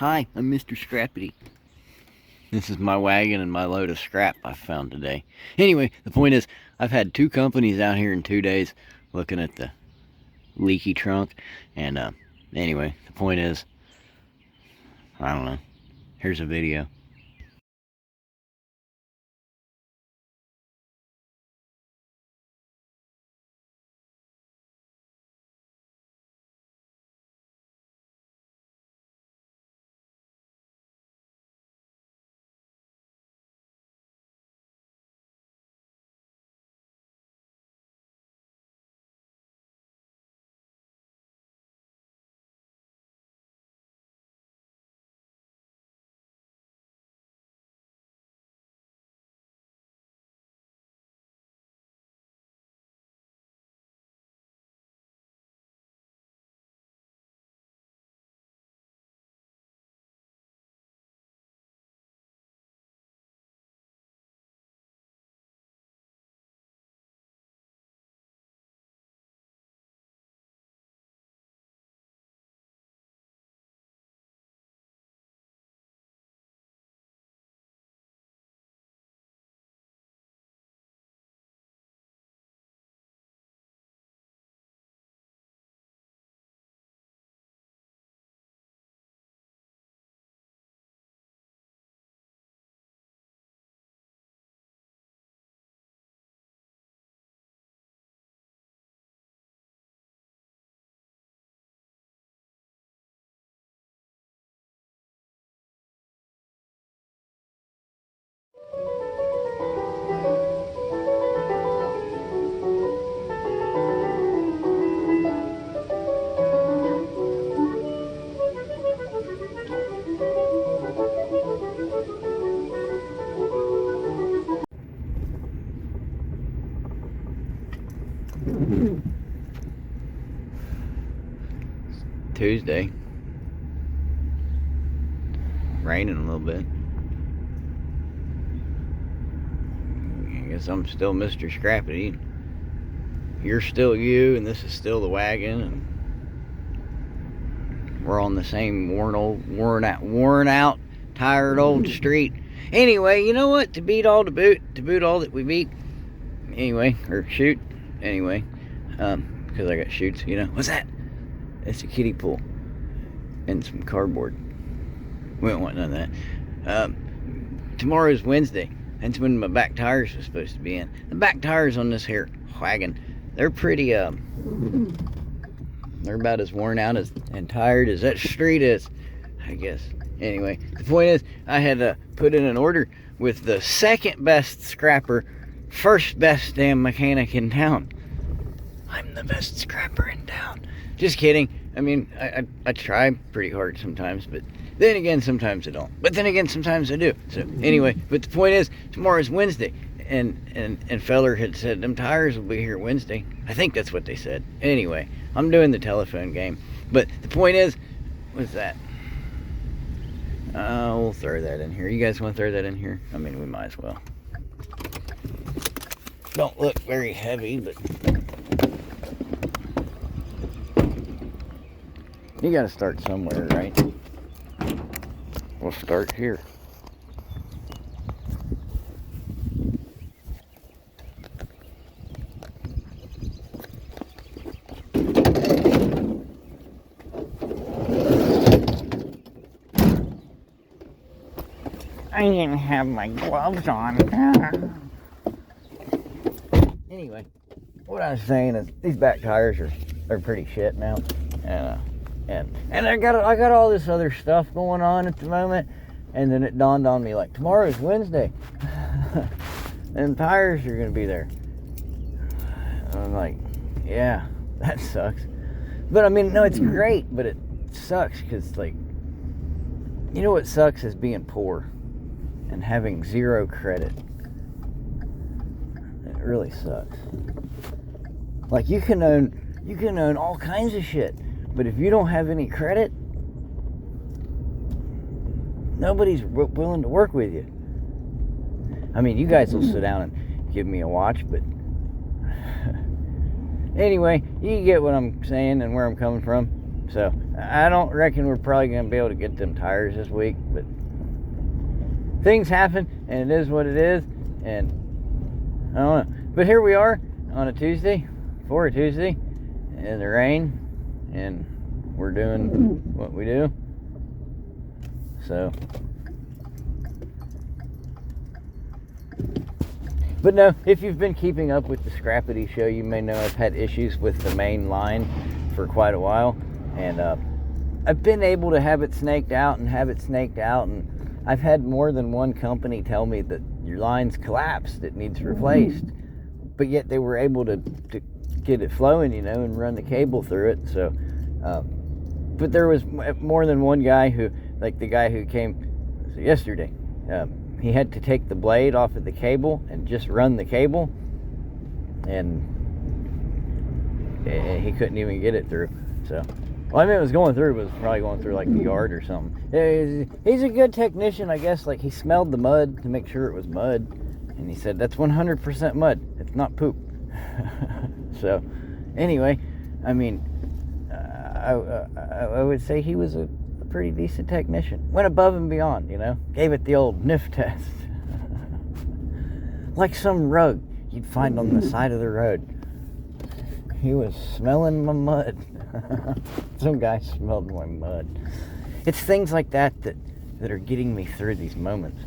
Hi, I'm Mr. Scrappity. This is my wagon and my load of scrap I found today. Anyway, the point is, I've had 2 companies out here in 2 days looking at the leaky trunk. And anyway, the point is, I don't know. Here's a video. Tuesday. Raining a little bit. I guess I'm still Mr. Scrappity. You're still you, and this is still the wagon, and we're on the same worn out, tired old street. Anyway, you know what? To boot all that we beat. Anyway, or shoot. Anyway, because I got shoots. What's that? It's a kiddie pool and some cardboard. We don't want none of that. Tomorrow's Wednesday. That's when my back tires are supposed to be in. The back tires on this here wagon, they're pretty, they're about as worn out and tired as that street is, I guess. Anyway, the point is, I had to put in an order with the second best scrapper, first best damn mechanic in town. I'm the best scrapper in town. Just kidding. I mean, I try pretty hard sometimes, but then again, sometimes I don't. But then again, sometimes I do. So anyway, but the point is, tomorrow's Wednesday, and feller had said them tires will be here Wednesday. I think that's what they said. Anyway, I'm doing the telephone game. But the point is, what's that? We'll throw that in here. You guys want to throw that in here? I mean, we might as well. Don't look very heavy, but you gotta start somewhere, right? We'll start here. I didn't have my gloves on. Anyway, what I was saying is these back tires are pretty shit now. And I got all this other stuff going on at the moment, and then it dawned on me, like, tomorrow's Wednesday and tires are gonna be there. And I'm like, yeah, that sucks. But I mean, no, it's great, but it sucks because, like, you know what sucks is being poor and having zero credit. It really sucks. Like, you can own all kinds of shit, but if you don't have any credit, nobody's willing to work with you. I mean, you guys will sit down and give me a watch, but anyway, you get what I'm saying and where I'm coming from. So I don't reckon we're probably going to be able to get them tires this week, but things happen, and it is what it is, and I don't know. But here we are on a Tuesday, for a Tuesday, in the rain, and we're doing what we do. So, but no, if you've been keeping up with the Scrappity show, you may know I've had issues with the main line for quite a while, and I've been able to have it snaked out, and I've had more than one company tell me that your line's collapsed, it needs replaced, but yet they were able to get it flowing, and run the cable through it. So, but there was more than one guy who, like the guy who came yesterday, he had to take the blade off of the cable and just run the cable, and he couldn't even get it through. So, well, I mean, it was going through, but it was probably going through like the yard or something. He's a good technician, I guess. Like, he smelled the mud to make sure it was mud, and he said that's 100% mud. It's not poop. So, anyway, I mean, I would say he was a pretty decent technician. Went above and beyond, Gave it the old sniff test. Like some rug you'd find on the side of the road. He was smelling my mud. Some guy smelled my mud. It's things like that are getting me through these moments.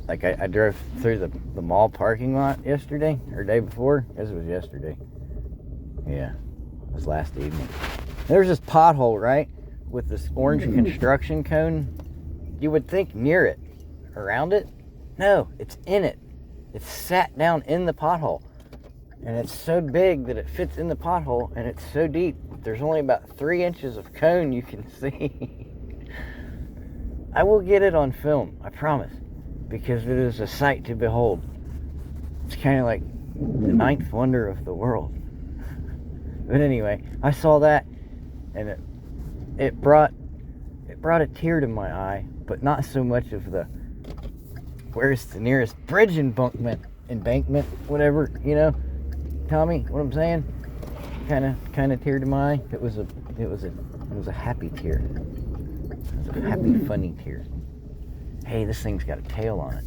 Like I drove through the mall parking lot yesterday, or day before. I guess it was yesterday. Yeah, it was last evening. There's this pothole, right, with this orange construction cone. You would think near it, around it. No, it's in it. It's sat down in the pothole. And it's so big that it fits in the pothole, and it's so deep, there's only about 3 inches of cone you can see. I will get it on film, I promise, because it is a sight to behold. It's kind of like the ninth wonder of the world. But anyway, I saw that, and it brought a tear to my eye, but not so much of the, where's the nearest bridge embankment, whatever, Tommy, what I'm saying? Kind of tear to my eye. It was a happy tear. It was a happy, funny tear. Hey, this thing's got a tail on it.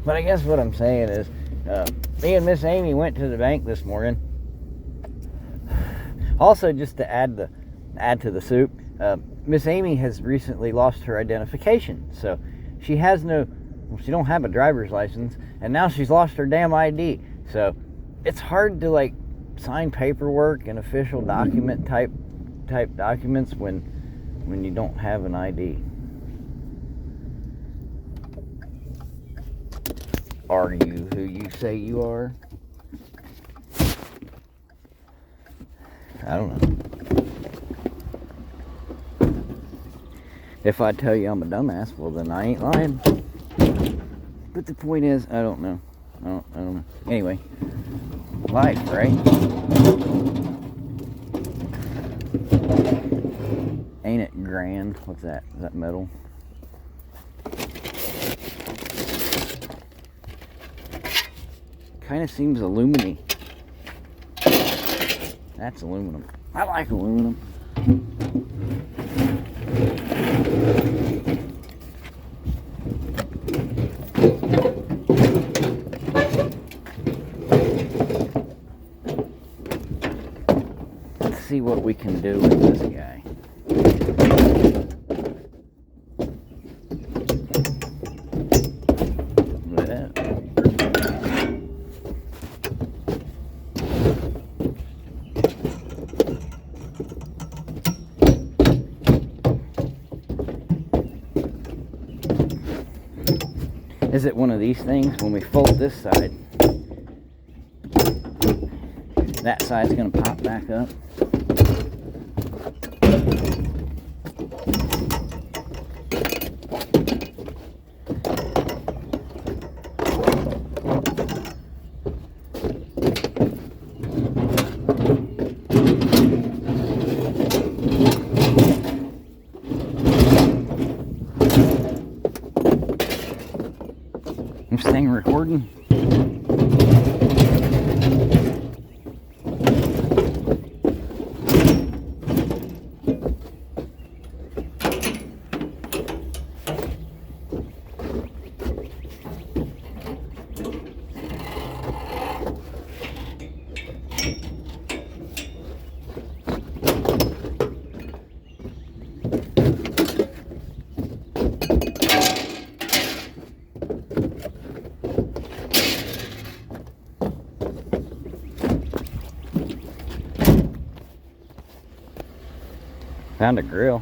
But I guess what I'm saying is, me and Miss Amy went to the bank this morning. Also, just to add to the soup, Miss Amy has recently lost her identification, so she don't have a driver's license, and now she's lost her damn ID. So it's hard to sign paperwork and official document type documents when you don't have an ID. Are you who you say you are? I don't know. If I tell you I'm a dumbass, well then I ain't lying. But the point is, I don't know. I don't know. Anyway, life, right? Ain't it grand? What's that? Is that metal? Kind of seems aluminy. That's aluminum. I like aluminum. Let's see what we can do with this guy. Is it one of these things? When we fold this side, that side's going to pop back up. I'm staying recording. Found a grill.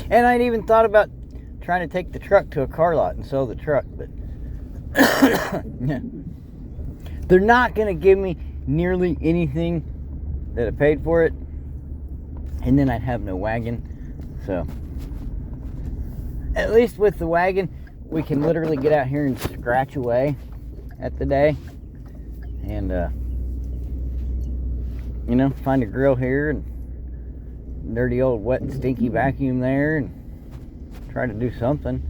And I'd even thought about trying to take the truck to a car lot and sell the truck, but they're not going to give me nearly anything that I paid for it, and then I'd have no wagon. So at least with the wagon, we can literally get out here and scratch away at the day, and you know, find a grill here and dirty old wet stinky vacuum there and try to do something.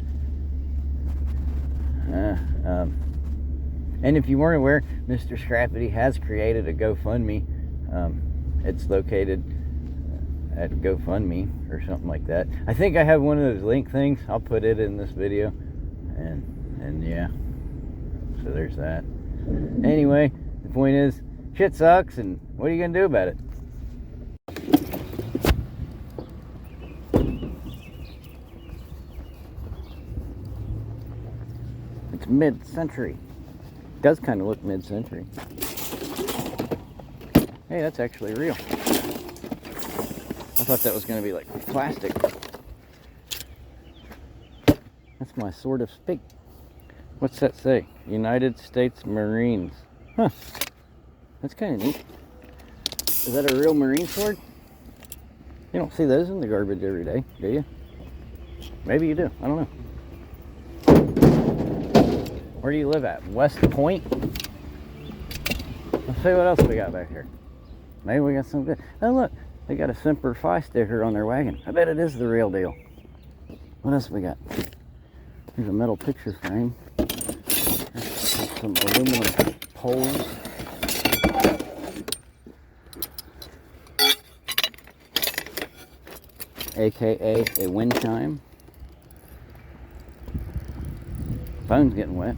And if you weren't aware, Mr. Scrappity has created a GoFundMe. It's located at GoFundMe or something like that. I think I have one of those link things. I'll put it in this video, and yeah, so there's that. Anyway, the point is, shit sucks, and what are you gonna do about it? It's mid-century. Does kind of look mid-century. Hey, that's actually real. I thought that was gonna be like plastic. That's my sort of stick. What's that say? United States Marines. Huh. That's kind of neat. Is that a real Marine sword? You don't see those in the garbage every day, do you? Maybe you do. I don't know. Where do you live at? West Point? Let's see what else we got back here. Maybe we got some good. Oh, look. They got a Semper Fi sticker on their wagon. I bet it is the real deal. What else we got? Here's a metal picture frame. There's some aluminum poles. AKA a wind chime. Phone's getting wet.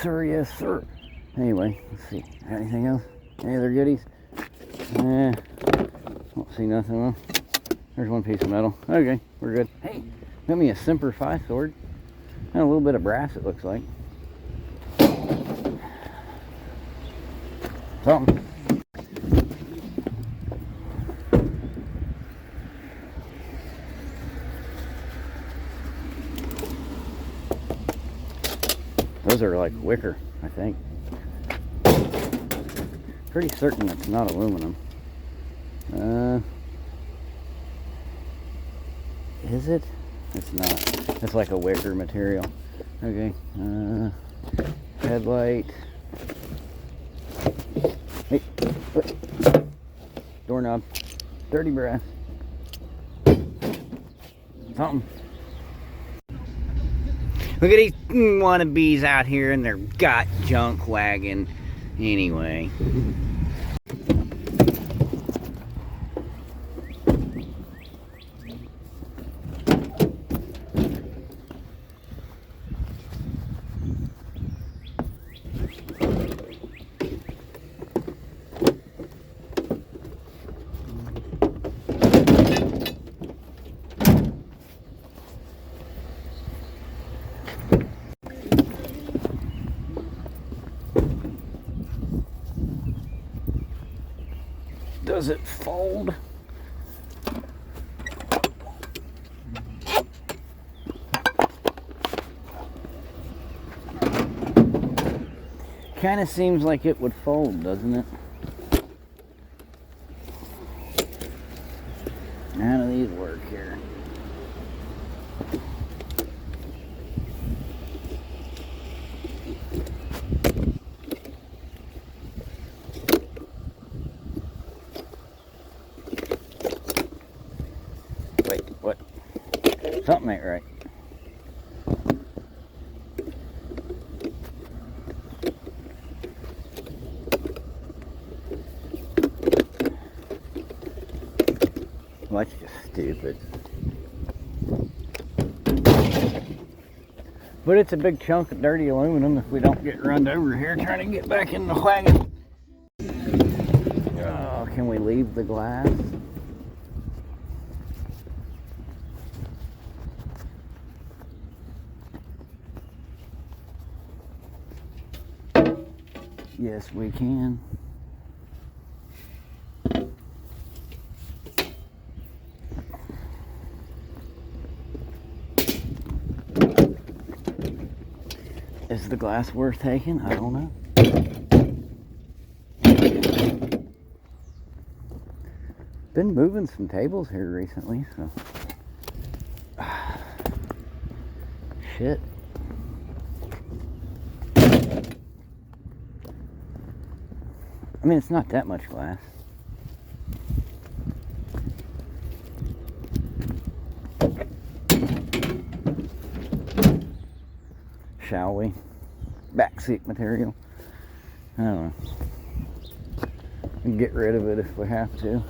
Sir, yes, sir. Anyway, let's see. Anything else? Any other goodies? Don't see nothing. Well, there's one piece of metal. Okay, we're good. Hey, got me a Semper Fi sword. And a little bit of brass, it looks like. Something. Those are like wicker, I think. Pretty certain it's not aluminum. Is it? It's not. It's like a wicker material. Okay. Headlight. Hey, doorknob. Dirty brass. Something. Look at these wannabes out here in their got junk wagon. Anyway. Does it fold? Kind of seems like it would fold, doesn't it? How do these work here? something ain't right. Well, that's just stupid. But it's a big chunk of dirty aluminum if we don't get run over here trying to get back in the wagon. Oh, can we leave the glass? Yes, we can. Is the glass worth taking? I don't know. Been moving some tables here recently, so. Shit. I mean, it's not that much glass. Shall we? Backseat material. I don't know. We can get rid of it if we have to.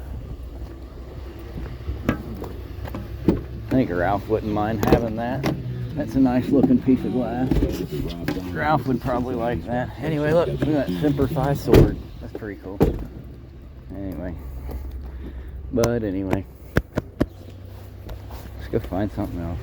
I think Ralph wouldn't mind having that. That's a nice looking piece of glass. Ralph would probably like that. Anyway, look, look at that Simplify sword. That's pretty cool. Anyway. But anyway. Let's go find something else.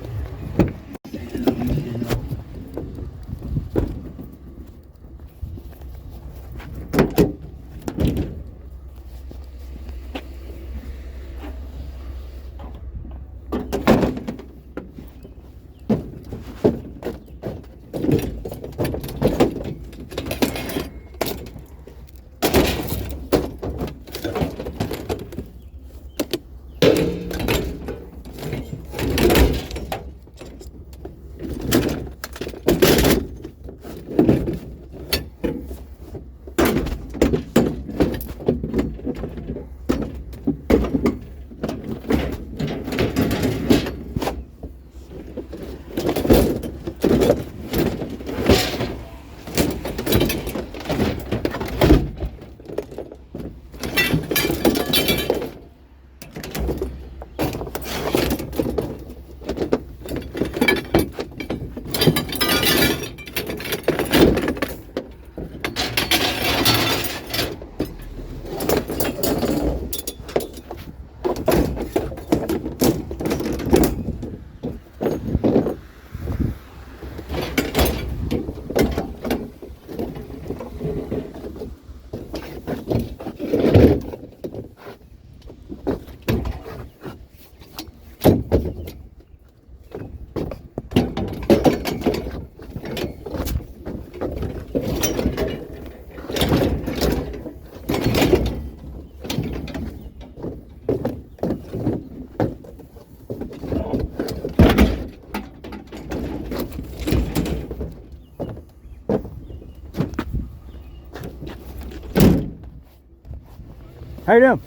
How you doing?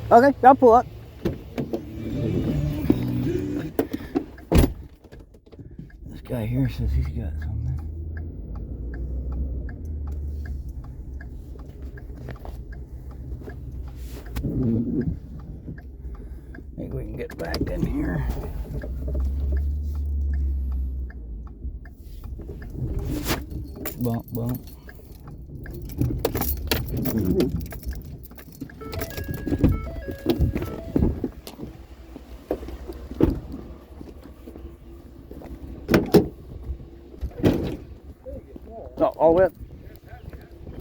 Okay, I'll pull up. This guy here says he's got something. Maybe we can get back in here. Bump, bump. Oh, all the way up?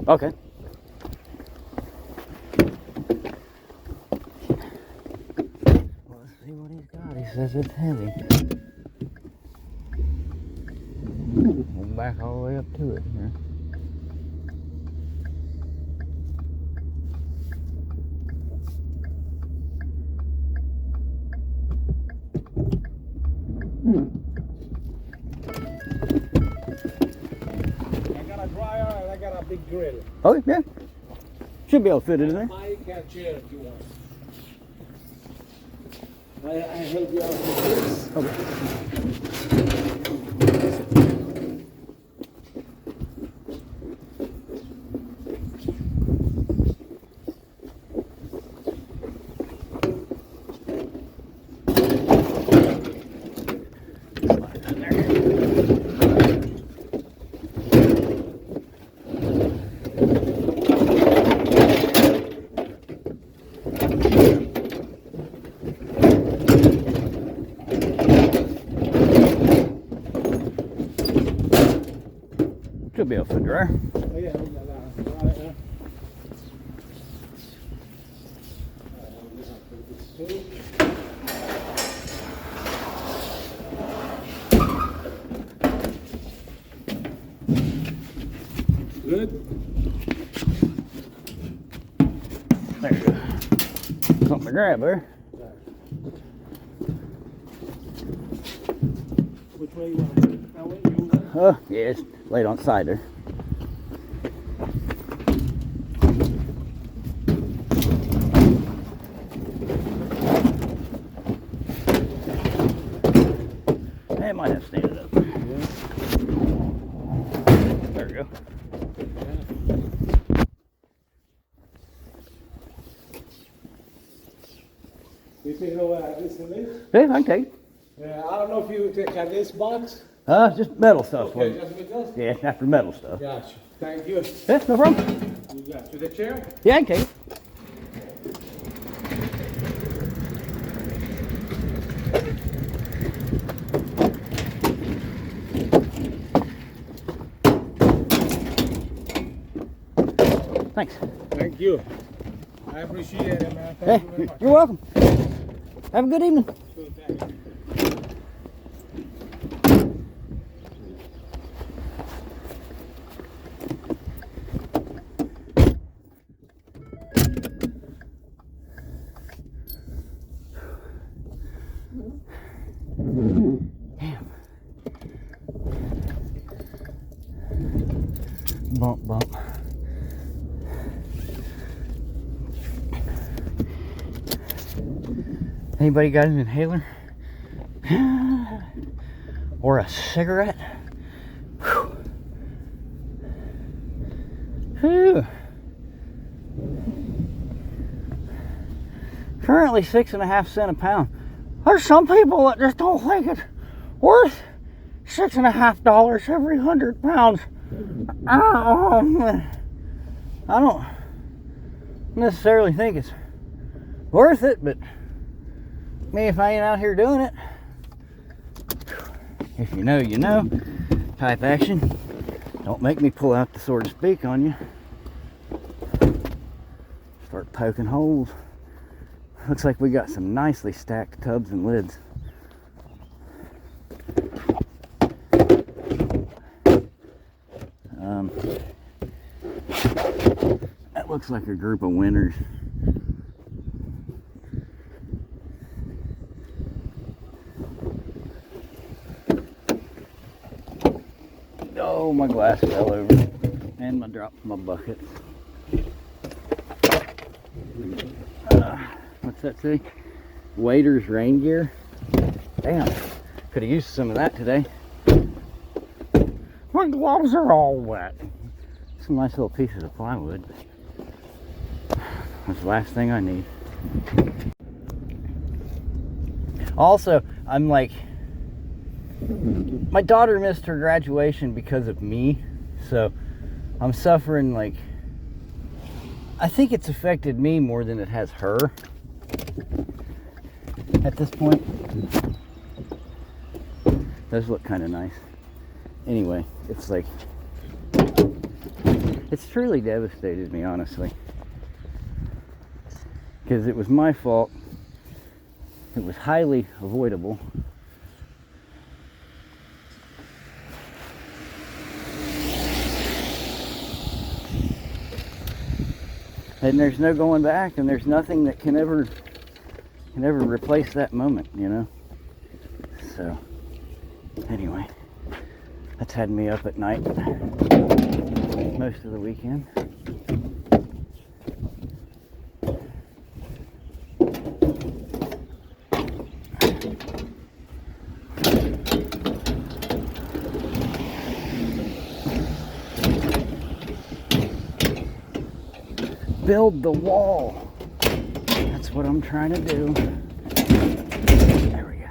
Okay. Well, let's see what he's got. He says it's heavy. We'll back all the way up to it here. I got a dryer and I got a big grill. Oh, yeah. Should be able to fit it in there. Mic and chair if you want. I help you out with this. Okay. Slide that in there. Should be able to dry. Oh, yeah, hold that down. Right, yeah. Good. There you go. Something to grab there. Which way you want to put it? That way? You want Oh, yeah, it's laid on the side there. I might have to stand it up. There we go. You take it over this and this? Yeah, I can take it. Yeah, I don't know if you take this box. Just metal stuff. Okay, just because? Yeah, after metal stuff. Gotcha. Thank you. Yeah, no problem. You got to the chair? Yeah, I can take it. Thanks. Thank you. I appreciate it, man. Thank you very Hey, much. you're welcome. Have a good evening. Good, thank you. Damn. Bump, bump. Anybody got an inhaler? Or a cigarette? Whew. Whew. Currently 6.5 cents a pound. There's some people that just don't think it's worth $6.50 every 100 pounds. I don't necessarily think it's worth it, but me, if I ain't out here doing it, if you know, you know, type action. Don't make me pull out the sword to speak on you. Start poking holes. Looks like we got some nicely stacked tubs and lids. That looks like a group of winners. Oh, my glass fell over and I dropped my bucket. What's that say? Waiter's rain gear. Damn, could have used some of that today. My gloves are all wet. Some nice little pieces of plywood. That's the last thing I need. Also, I'm like, my daughter missed her graduation because of me, so I'm suffering. Like, I think it's affected me more than it has her at this point. Those look kind of nice. Anyway, it's like, it's truly devastated me, honestly, because it was my fault. It was highly avoidable. And there's no going back, and there's nothing that can ever replace that moment, you know? So, anyway, that's had me up at night most of the weekend. build the wall. That's what I'm trying to do. There we go.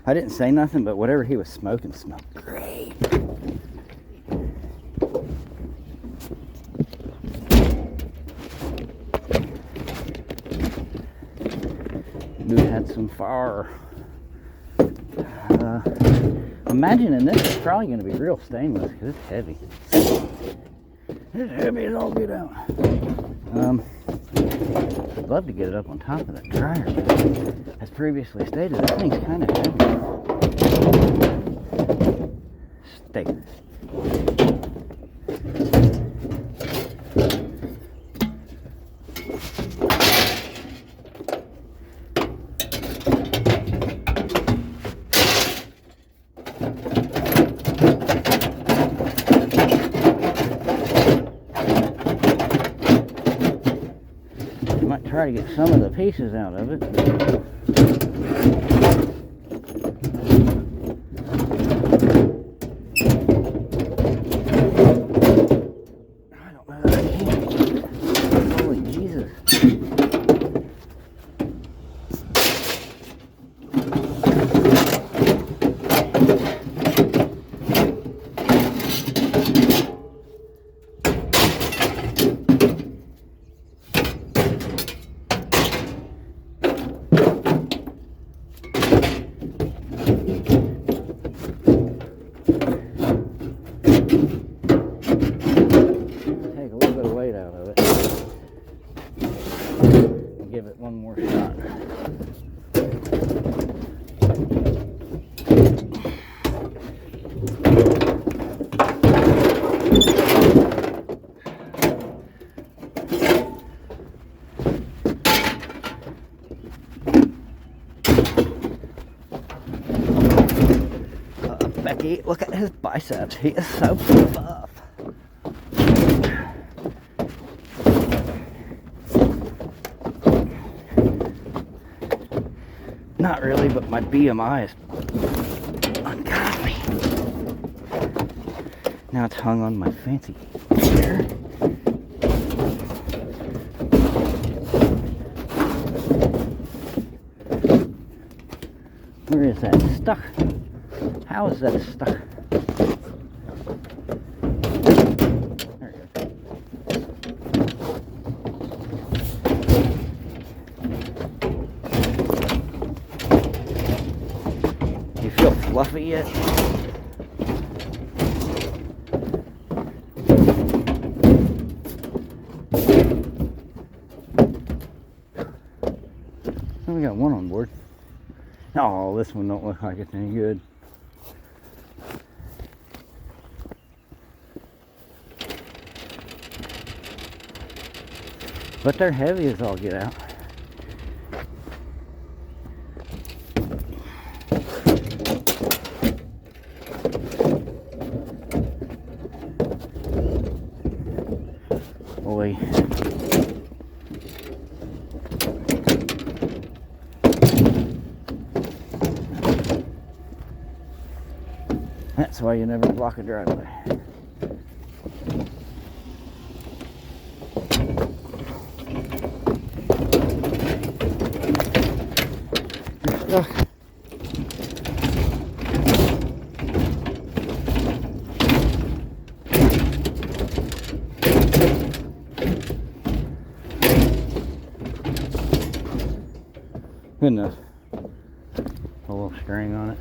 I didn't say nothing, but whatever he was smoking smelled great. Dude had some fire. Imagining this is probably going to be real stainless because it's heavy. It's heavy as all get out. I'd love to get it up on top of that dryer, but as previously stated, that thing's kind of heavy. Stay. Try to get some of the pieces out of it. I don't know that I can. Holy Jesus. Give it one more shot. Becky, look at his biceps. He is so buff. Not really, but my BMI is ungodly. Now it's hung on my fancy chair. Where is that stuck? How is that stuck? There it goes. You feel fluffy yet? Oh, we got one on board. Oh, this one don't look like it's any good. But they're heavy as all get out. Boy. That's why you never block a driveway. You're stuck. Good enough. A little string on it.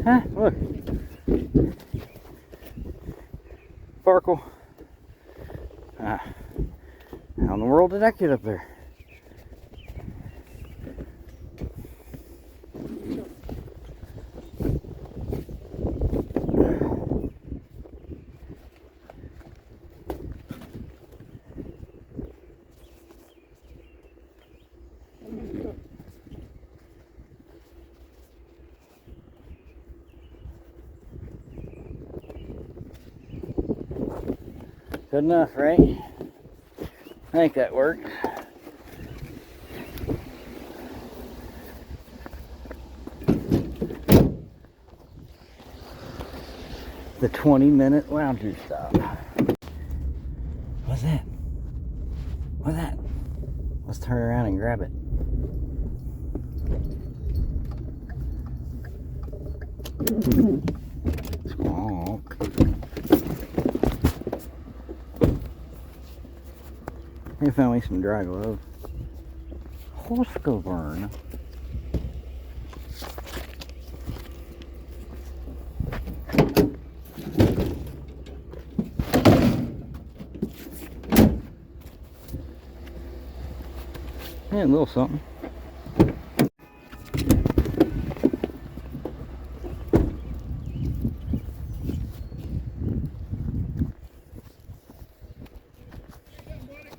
Huh, look. Sparkle. How in the world did I get up there? Good enough, right? I think that worked. The 20-minute lounger stop. What's that? What's that? Let's turn around and grab it. Squawk. I found me some dry glove. Horse burn. Yeah, a little something.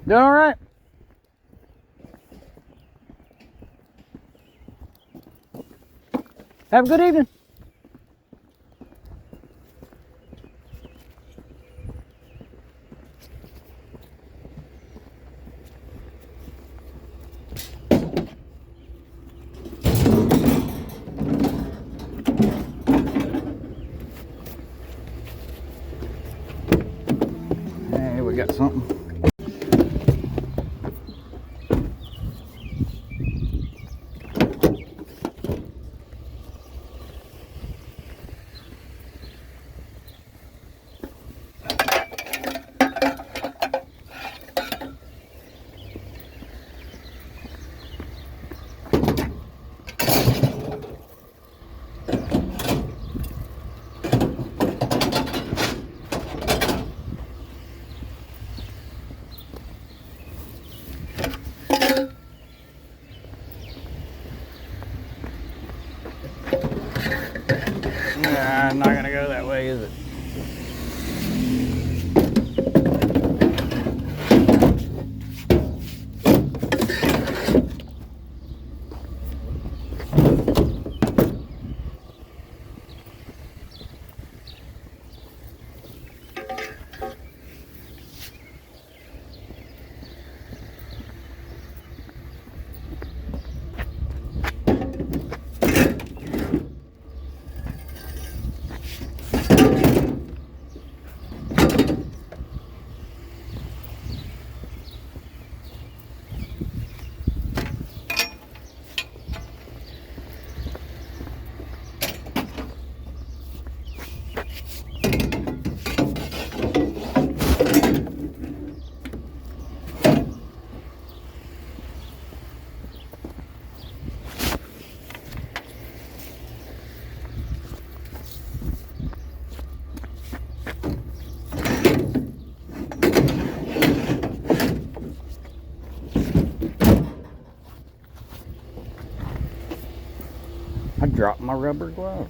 Doing all right? Have a good evening. Hey, we got something. Nah, I'm not gonna go that way, is it? I dropped my rubber glove.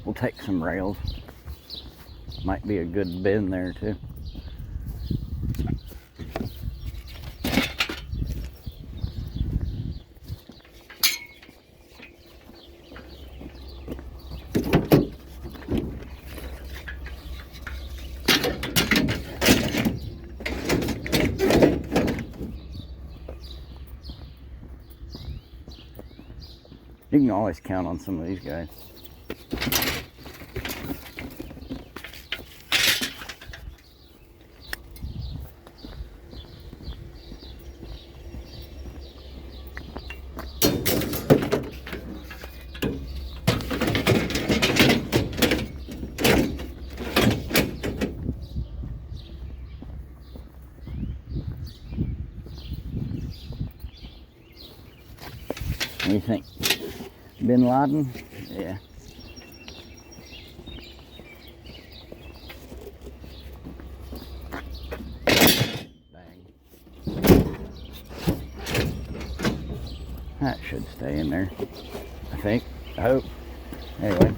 We'll take some rails. Might be a good bend there too. You can always count on some of these guys. do you think? Bin Laden? Yeah. Bang. That should stay in there, I think. I hope. Anyway,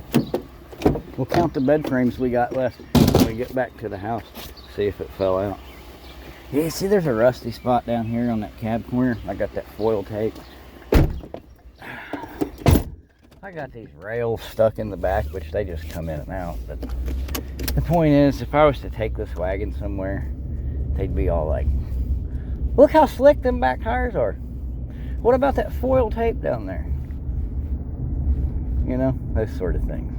we'll count the bed frames we got left when we get back to the house. See if it fell out. Yeah, see there's a rusty spot down here on that cab corner. I got that foil tape. I got these rails stuck in the back, which they just come in and out. But the point is, if I was to take this wagon somewhere, they'd be all like, look how slick them back tires are. What about that foil tape down there? You know, those sort of things.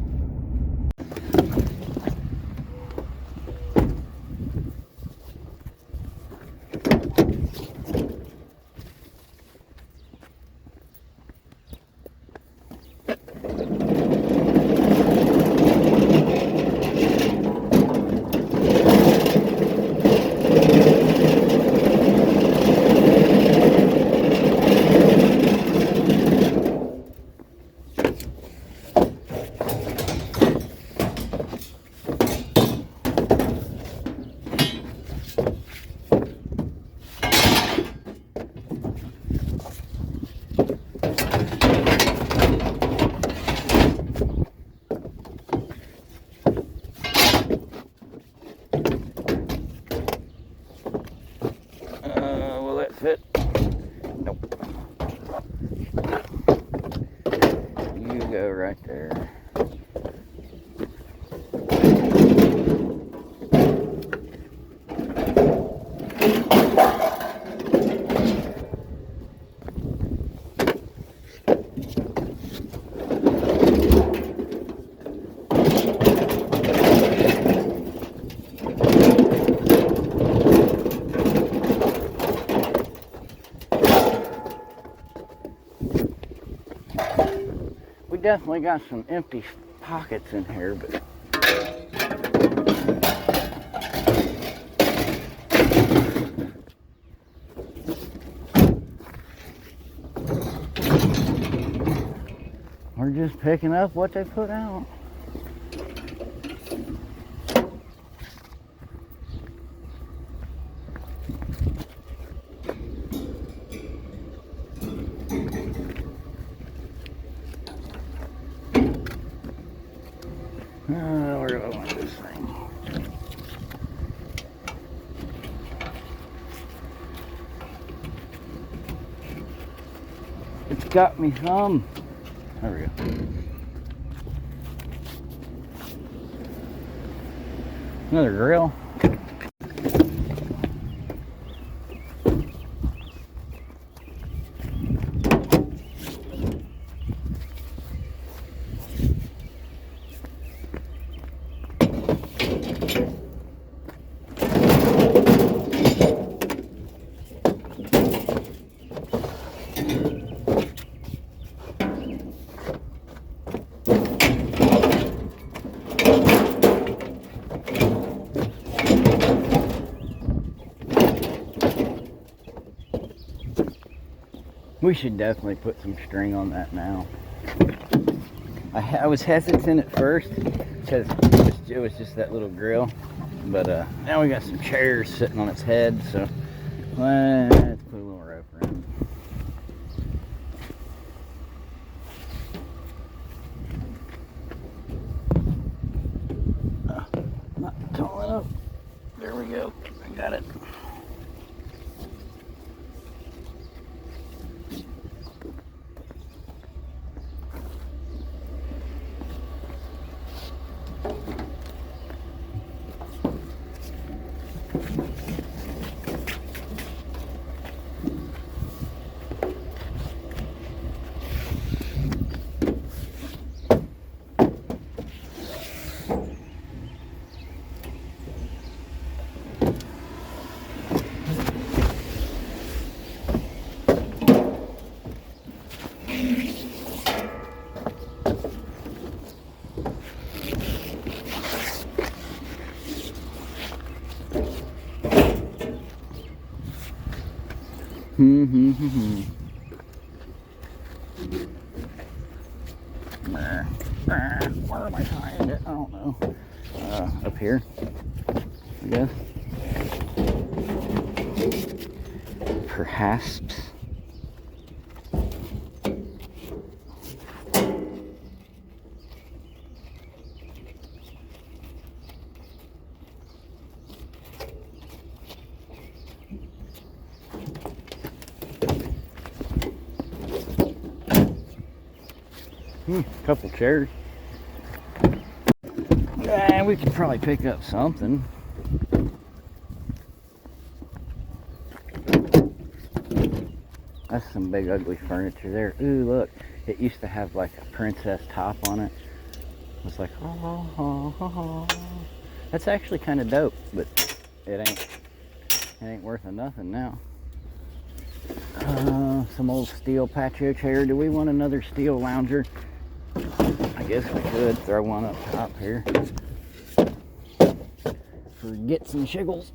Will it fit? Nope. You go right there. We definitely got some empty pockets in here, but we're just picking up what they put out. Where do I want this thing? It's got me some. There we go. Another grill. We should definitely put some string on that now. I was hesitant at first because it was just that little grill, but now we got some chairs sitting on its head, so let's put a little rope around it. Not tall enough. There we go. I got it. Where am I tying it? I don't know. Up here, I guess. Perhaps. Couple chairs. We could probably pick up something. That's some big ugly furniture there. Ooh, look. It used to have like a princess top on it. It's like, oh. That's actually kind of dope, but it ain't worth nothing now. Some old steel patio chair. Do we want another steel lounger? I guess we could throw one up top here for gets and shiggles.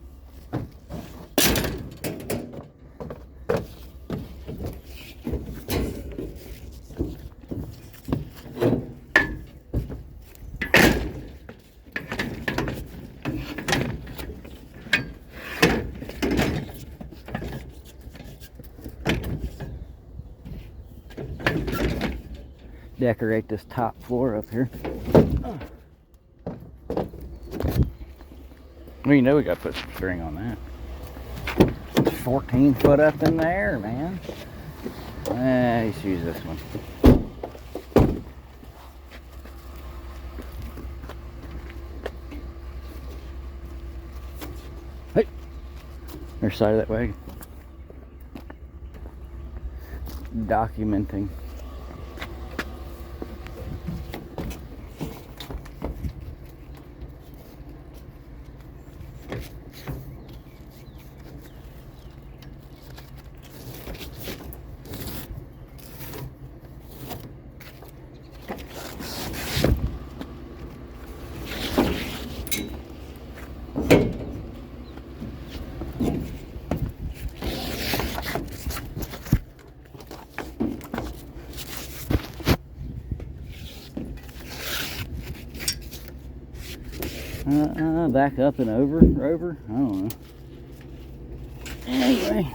Decorate this top floor up here. Well, you know we gotta put some string on that. It's 14 foot up in the air, man. Let's use this one. Hey, there's side of that wagon. Documenting. Back up and over. I don't know. Anyway.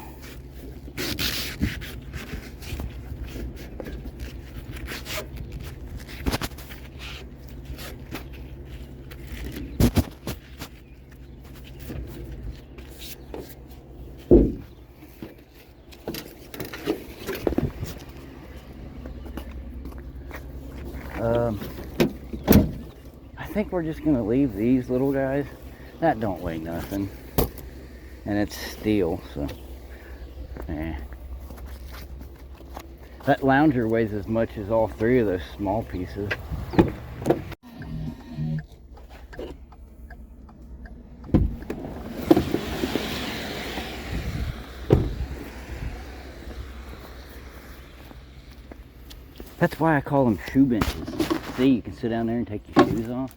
I think we're just gonna leave these little guys. That don't weigh nothing, and it's steel, so that lounger weighs as much as all three of those small pieces. That's why I call them shoe benches. See, you can sit down there and take your shoes off.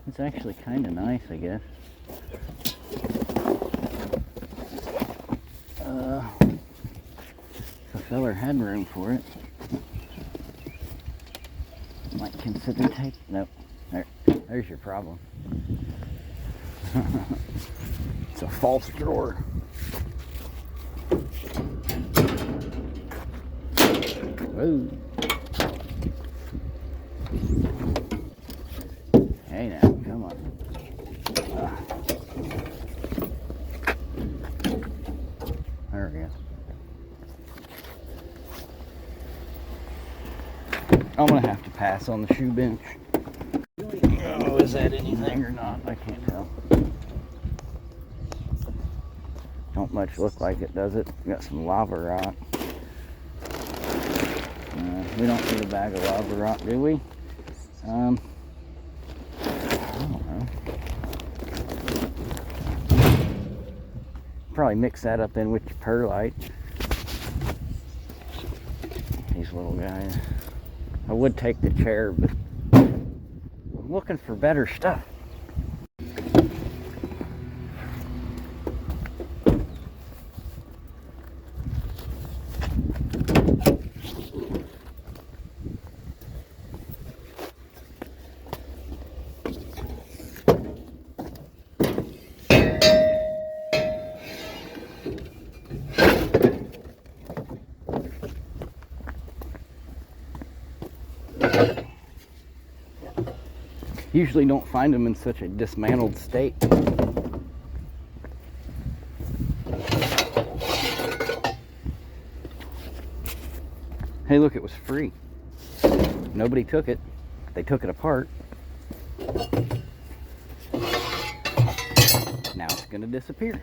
It's actually kind of nice, I guess. If a feller had room for it, might consider taking. Nope. There's your problem. It's a false drawer. Whoa. Hey now, come on. There we go. I'm gonna have to pass on the shoe bench. Oh, is that anything or not? I can't tell. Don't much look like it, does it? We got some lava rock. We don't need a bag of lava rock, do we? I don't know. Probably mix that up in with your perlite. These little guys. I would take the chair, but I'm looking for better stuff. Usually don't find them in such a dismantled state. Hey, look, it was free. Nobody took it. They took it apart. Now it's going to disappear.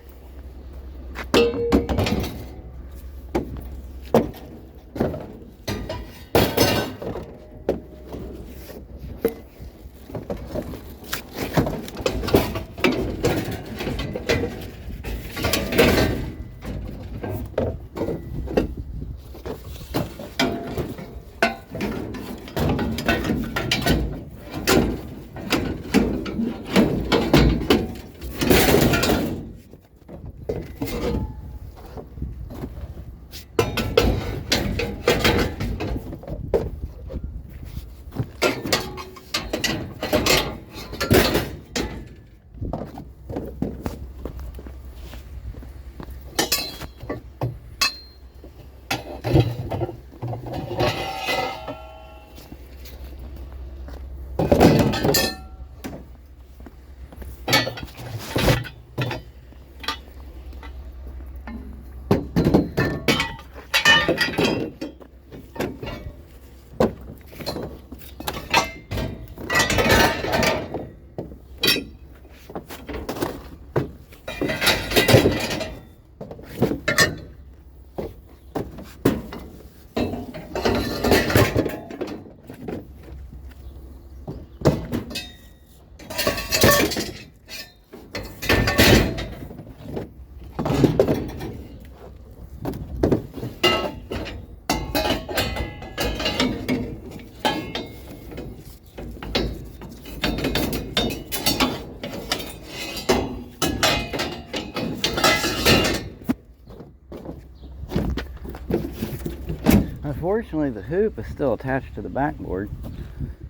Unfortunately, the hoop is still attached to the backboard,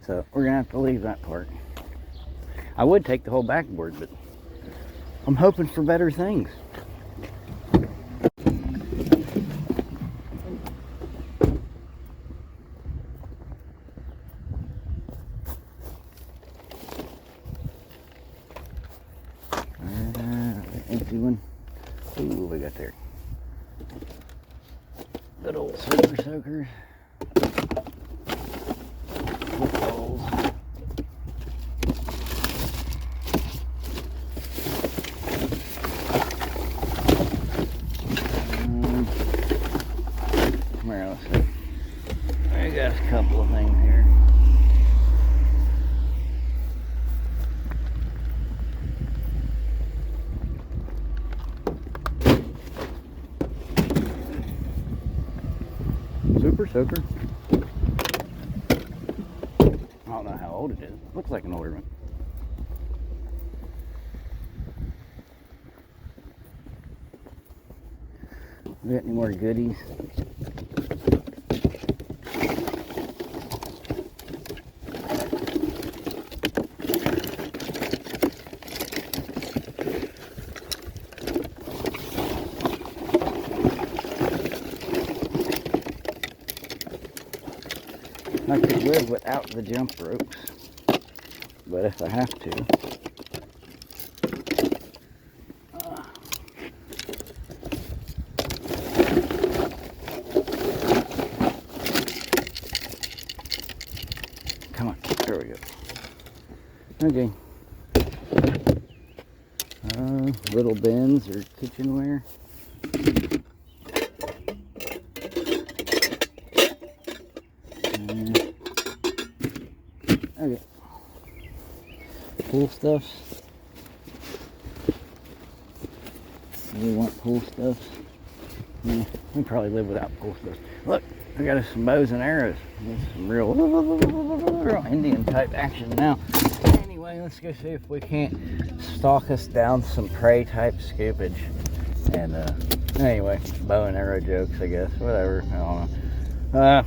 so we're gonna have to leave that part. I would take the whole backboard, but I'm hoping for better things. Empty one. Ooh, we got there. Good old super soakers. Footballs. Where else? I got a couple of things here. Super soaker. I don't know how old it is. Looks like an older one. We got any more goodies? I could live without the jump ropes, but if I have to, come on, there we go. Okay, little bins or kitchenware. Okay. Pool stuff. We want pool stuff. Yeah, we probably live without pool stuff. Look, I got us some bows and arrows. That's some real Indian type action now. Anyway, let's go see if we can't stalk us down some prey type scoopage. And anyway, bow and arrow jokes, I guess. Whatever. I don't know.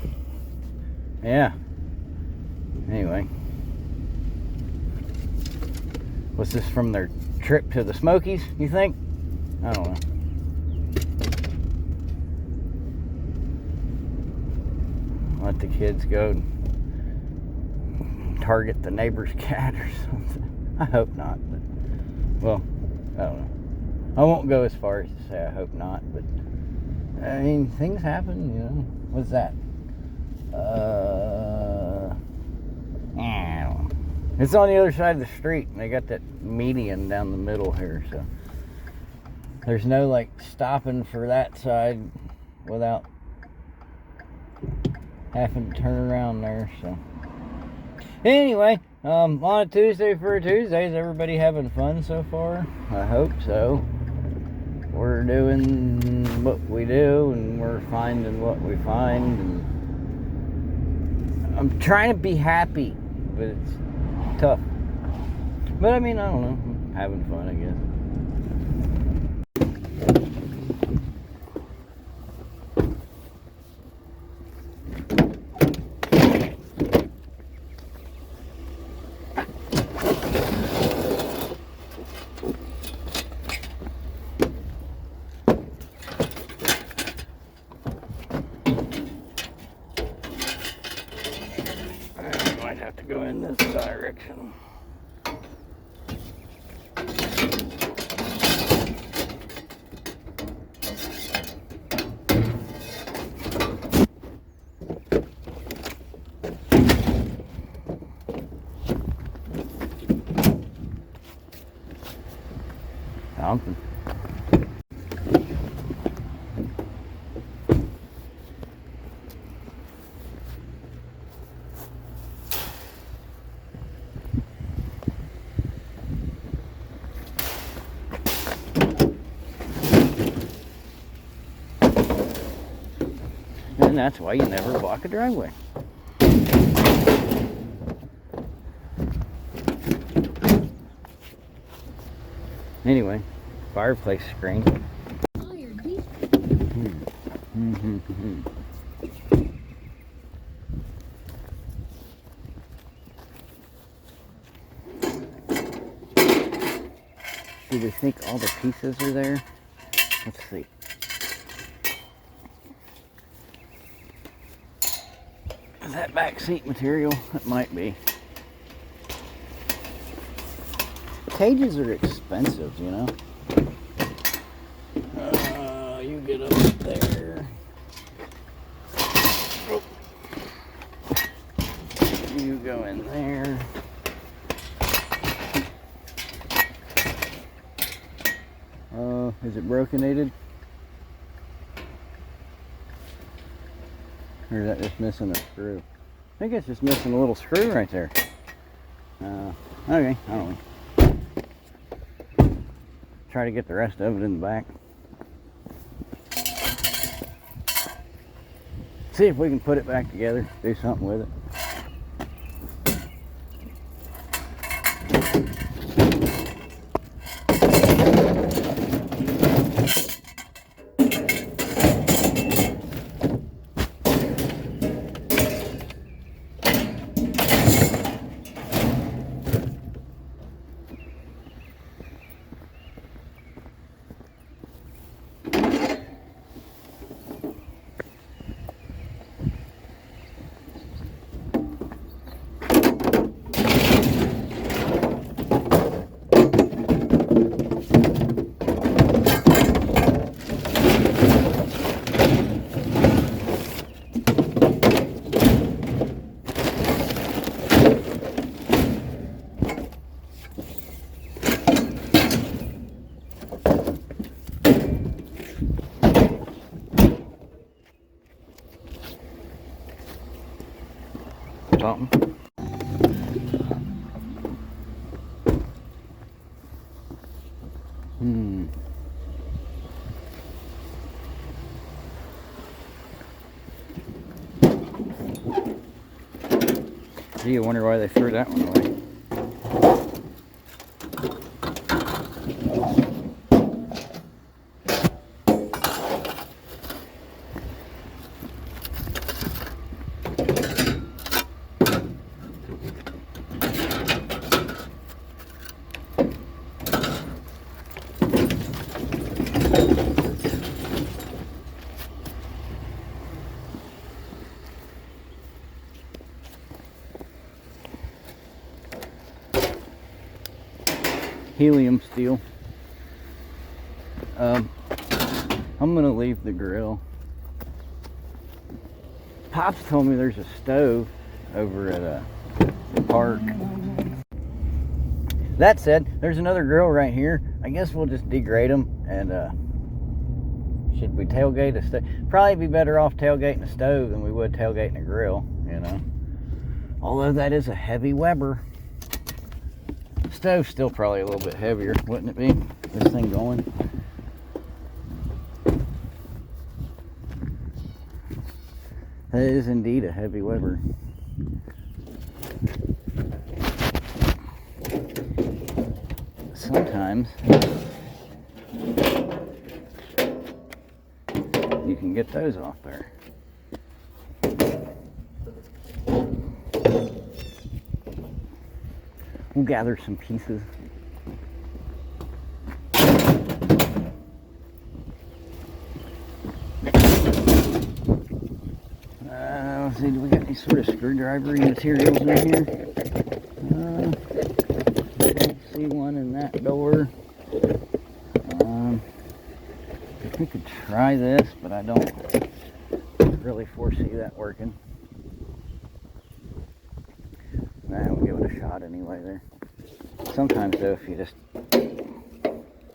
Yeah. Anyway. Was this from their trip to the Smokies, you think? I don't know. let the kids go target the neighbor's cat or something. I hope not, but well, I don't know. I won't go as far as to say I hope not, but I mean, things happen, you know. What's that? I don't know. It's on the other side of the street, and they got that median down the middle here, so there's no like stopping for that side without having to turn around there. So anyway, on a Tuesday for a Tuesday, is everybody having fun so far? I hope so. We're doing what we do, and we're finding what we find, and I'm trying to be happy, but it's tough. But I mean, I don't know, I'm having fun, I guess. Might have to go in this direction. Something. And that's why you never block a driveway. Anyway, fireplace screen. Do we think all the pieces are there? Let's see. Is that back seat material? It might be. Cages are expensive, you know. You get up there. Oh. You go in there. Is it brokenated? Or is that just missing a screw? I think it's just missing a little screw right there. Okay, I don't know. Try to get the rest of it in the back. See if we can put it back together, do something with it. Something. Gee, you wonder why they threw that one away. helium steel. I'm gonna leave the grill. Pops told me there's a stove over at the park. That said, there's another grill right here. I guess we'll just degrade them. And should we tailgate a stove? Probably be better off tailgating a stove than we would tailgating a grill, you know. Although that is a heavy Weber. Stove's still probably a little bit heavier, wouldn't it be? This thing going. That is indeed a heavy Weber. Sometimes you can get those off there. We'll gather some pieces. Let's see, do we got any sort of screwdriver materials in here? Don't see one in that door. We could try this, but I don't really foresee that working. Nah, we'll give it a shot anyway there. Sometimes though, if you just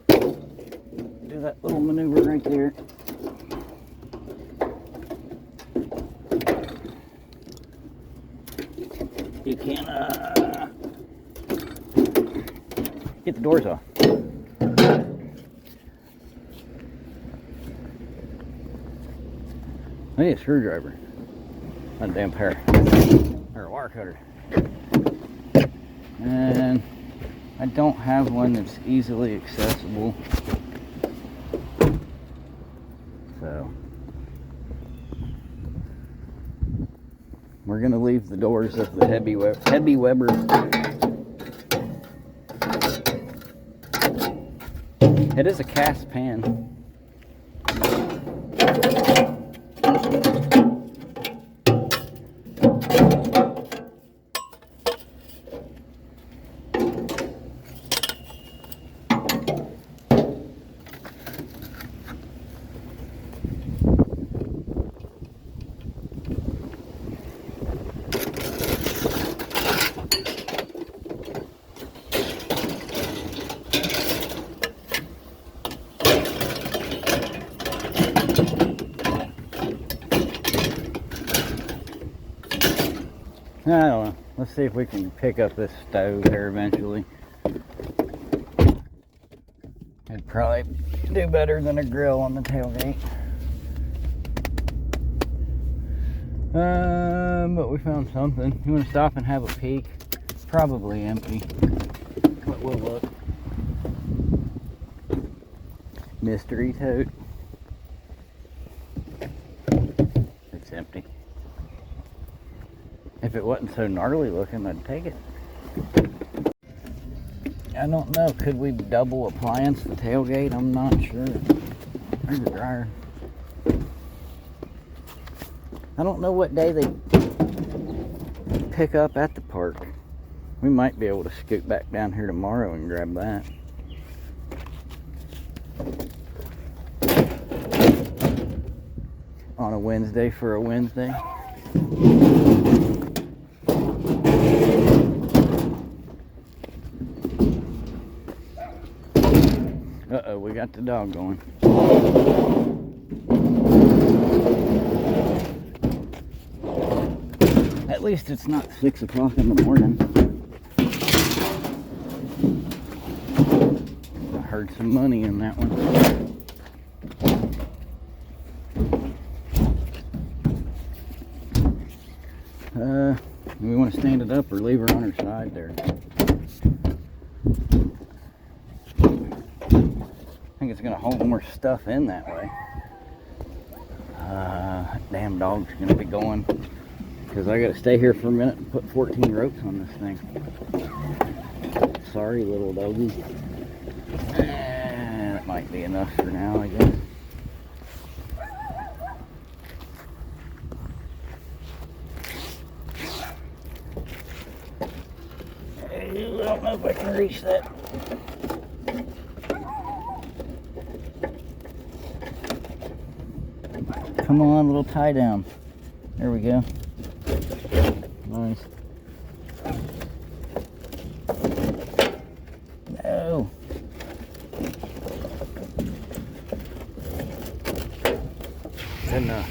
do that little maneuver right there, you can get the doors off. I need a screwdriver, not a damn pair, or a wire cutter. And I don't have one that's easily accessible. So we're gonna leave the doors of the heavy Weber. It is a cast pan. I don't know. Let's see if we can pick up this stove there eventually. It'd probably do better than a grill on the tailgate. But we found something. You want to stop and have a peek? Probably empty. But we'll look. Mystery tote. It's empty. If it wasn't so gnarly looking, I'd take it. I don't know, could we double appliance the tailgate? I'm not sure. There's a dryer. I don't know what day they pick up at the park. We might be able to scoot back down here tomorrow and grab that. On a Wednesday for a Wednesday. Uh-oh, we got the dog going. At least it's not 6 o'clock in the morning. I heard some money in that one. Do we want to stand it up or leave her on her side there? I think it's going to hold more stuff in that way. That damn dog's going to be going because I got to stay here for a minute and put 14 ropes on this thing. Sorry, little doggy. That might be enough for now, I guess. I don't know if I can reach that. Come on, little tie down. There we go. Nice. No. Good enough.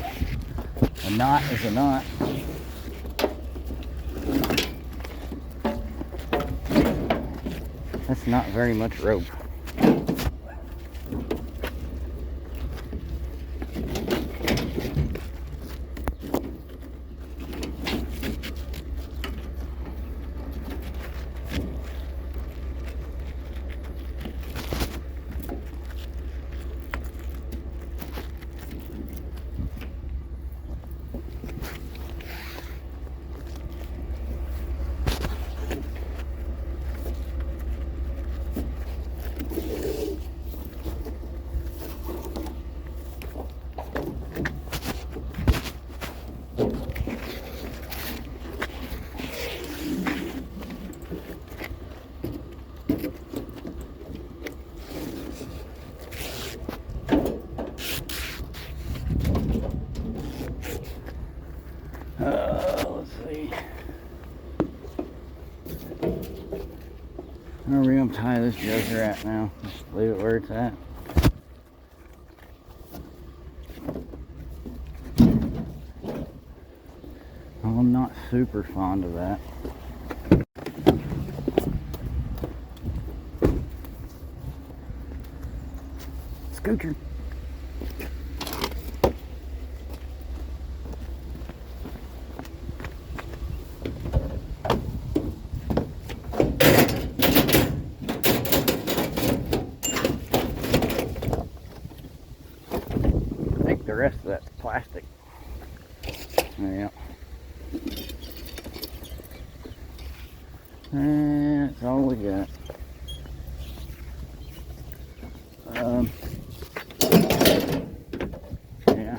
A knot is a knot. That's not very much rope. Let's see. Where are we gonna tie this joker at now? Just leave it where it's at. Well, I'm not super fond of that. Scooter. The rest of that's plastic. Yeah. And that's all we got. Yeah.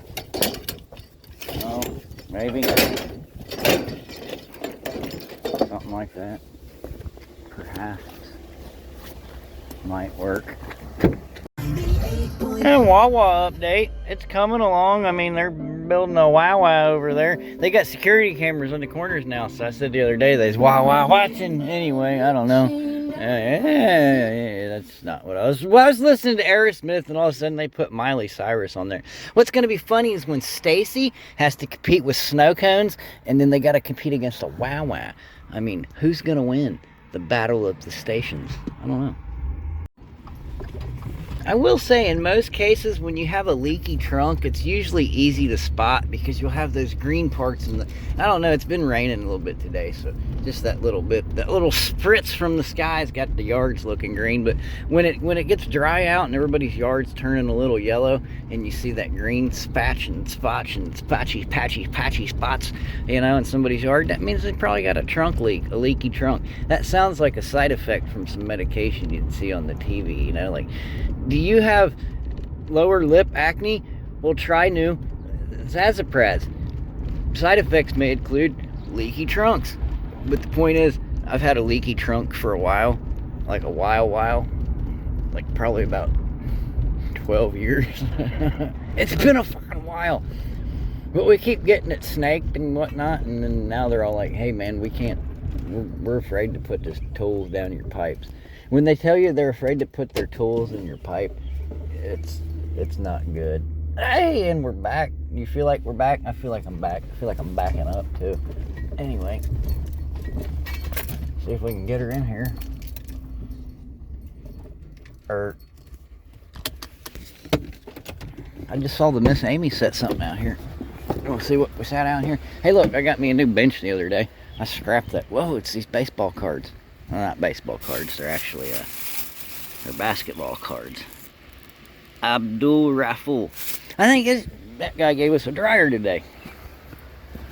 Oh, maybe. Something like that. Perhaps. Might work. And Wawa update. It's coming along. I mean, they're building a Wawa over there. They got security cameras on the corners now. So I said the other day, there's Wawa watching. Anyway, I don't know. That's not what I was. Well, I was listening to Aerosmith, and all of a sudden they put Miley Cyrus on there. What's going to be funny is when Stacy has to compete with snow cones, and then they got to compete against a Wawa. I mean, who's going to win the battle of the stations? I don't know. I will say, in most cases, when you have a leaky trunk, it's usually easy to spot because you'll have those green parts in the... I don't know, it's been raining a little bit today, so just that little bit, that little spritz from the sky's got the yards looking green. But when it gets dry out and everybody's yard's turning a little yellow, and you see that green spatch and spotch and spotchy, patchy spots, you know, in somebody's yard, that means they probably got a trunk leak, a leaky trunk. That sounds like a side effect from some medication you'd see on the TV, you know, like... Do you have lower lip acne? Well, try new Zazapraz. Side effects may include leaky trunks. But the point is, I've had a leaky trunk for a while. Like a while. Like probably about 12 years. It's been a fucking while. But we keep getting it snaked and whatnot. And then now they're all like, hey man, we can't. We're afraid to put this tools down your pipes. When they tell you they're afraid to put their tools in your pipe, it's not good. Hey, and we're back. You feel like we're back? I feel like I'm back. I feel like I'm backing up too. Anyway, see if we can get her in here. I just saw the Miss Amy set something out here. We'll see what we sat out here. Hey, look, I got me a new bench the other day. I scrapped that. Whoa, it's these baseball cards. Well, not baseball cards. They're actually they're basketball cards. Abdul Raful. I think that guy gave us a dryer today.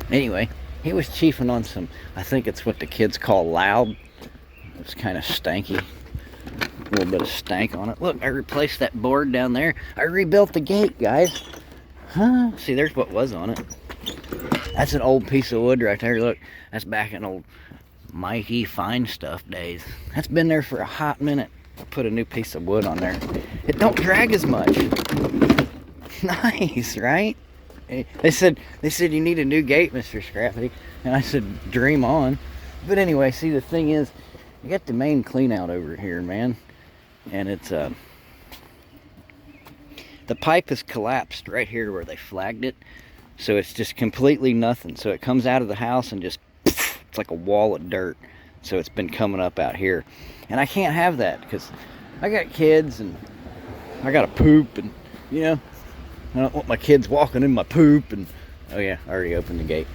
Anyway, he was chiefing on some, I think it's what the kids call loud. It's kind of stanky. A little bit of stank on it. Look, I replaced that board down there. I rebuilt the gate, guys. Huh? See, there's what was on it. That's an old piece of wood right there. Look, that's back in old Mikey Fine Stuff days. That's been there for a hot minute. I put a new piece of wood on there. It don't drag as much. Nice, right? They said you need a new gate, Mr. Scrappity, and I said dream on. But anyway, see the thing is, you got the main clean out over here, man, and it's the pipe has collapsed right here where they flagged it, so it's just completely nothing. So it comes out of the house and just it's like a wall of dirt. So it's been coming up out here, and I can't have that because I got kids and I got to poop, and you know, I don't want my kids walking in my poop. And oh yeah, I already opened the gate.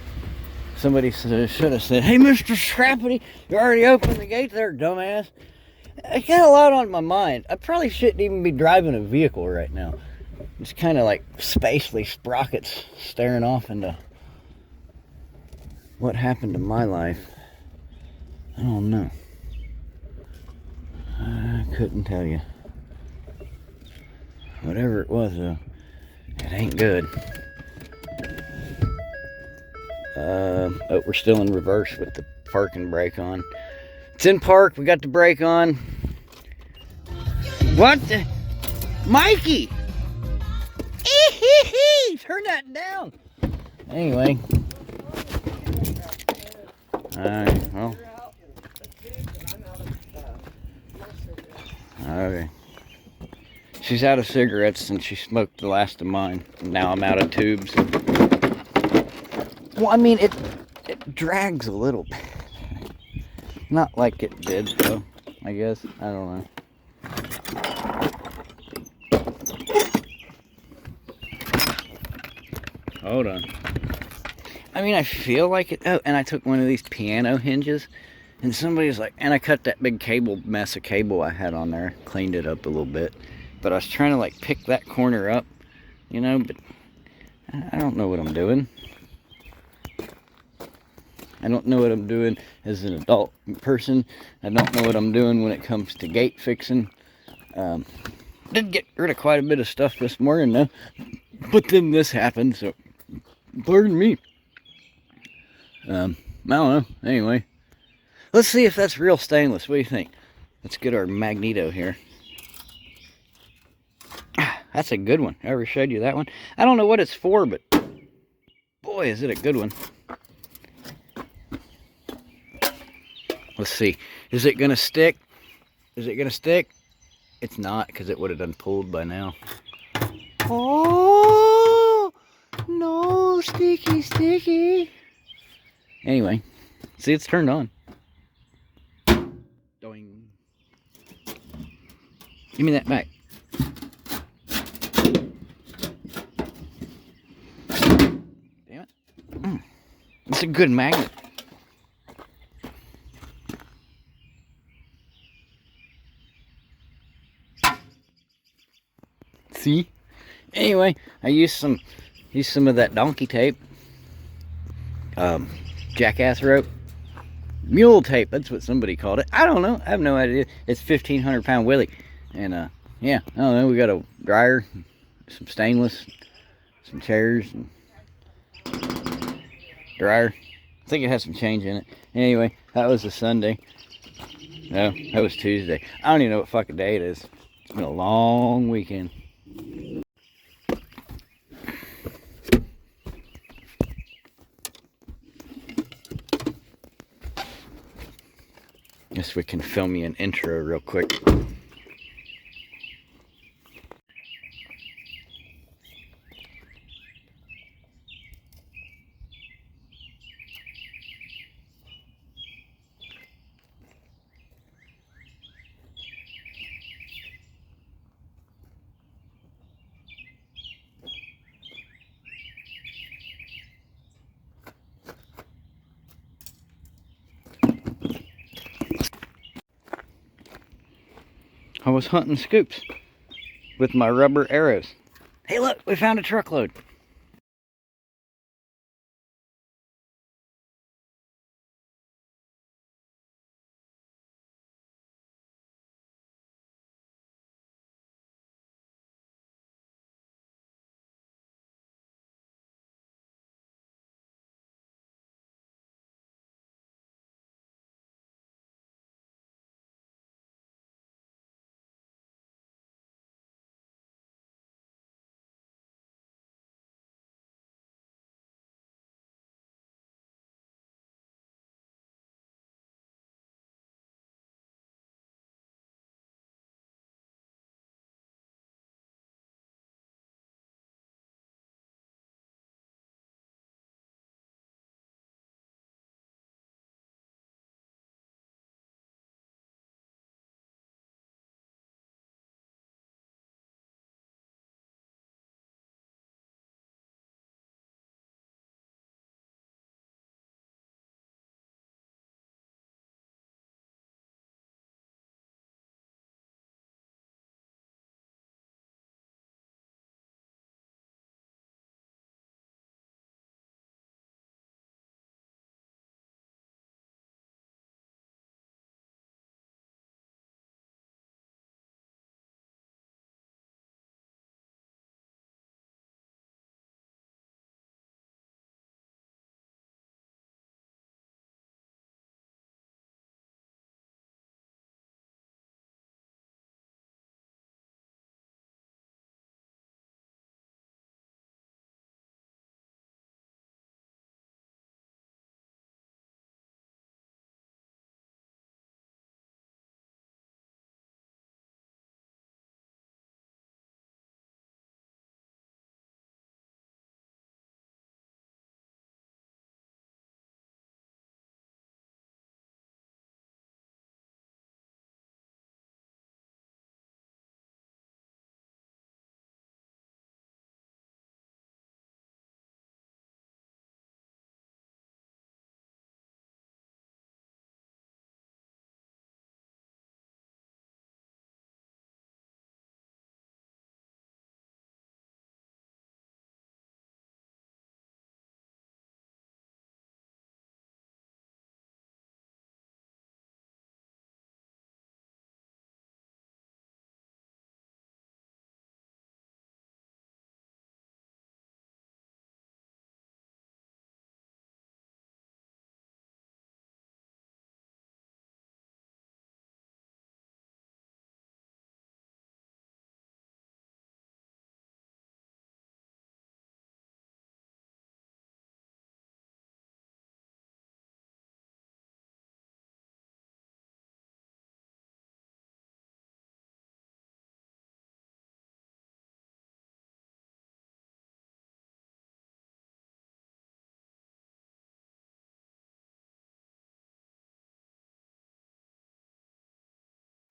Somebody should have said, "Hey, Mr. Scrappity, you already opened the gate there, dumbass." I got a lot on my mind. I probably shouldn't even be driving a vehicle right now. It's kind of like spacely sprockets staring off into what happened to my life. I don't know. I couldn't tell you. Whatever it was, though, it ain't good. Oh, we're still in reverse with the parking brake on. It's in park. We got the brake on. What the? Mikey! Turn that down. Anyway. Alright, well. Okay. She's out of cigarettes and she smoked the last of mine. Now I'm out of tubes. Well, I mean, it drags a little bit. Not like it did, though, I guess. I don't know. Hold on. I mean, I feel like it. Oh, and I took one of these piano hinges, and somebody's like, and I cut that big mess of cable I had on there, cleaned it up a little bit. But I was trying to like pick that corner up, you know, but I don't know what I'm doing. I don't know what I'm doing as an adult person. I don't know what I'm doing when it comes to gate fixing. Did get rid of quite a bit of stuff this morning, though. But then this happened, so pardon me. I don't know. Anyway, let's see if that's real stainless. What do you think? Let's get our magneto here. That's a good one. I ever showed you that one? I don't know what it's for, but boy, is it a good one. Let's see. Is it going to stick? Is it going to stick? It's not, because it would have done pulled by now. Oh, no, sticky, sticky. Anyway, see, it's turned on. Doing. Give me that back. Damn it. It's a good magnet. See? Anyway, I used some of that donkey tape. Jackass rope. Mule tape, that's what somebody called it. I don't know. I have no idea. It's 1,500-pound Willie. And yeah, I don't know. We got a dryer, some stainless, some chairs, and dryer. I think it has some change in it. Anyway, that was a Sunday. No, that was Tuesday. I don't even know what fucking day it is. It's been a long weekend. Guess we can film me an intro real quick. I was hunting scoops with my rubber arrows. Hey look, we found a truckload.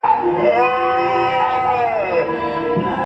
you.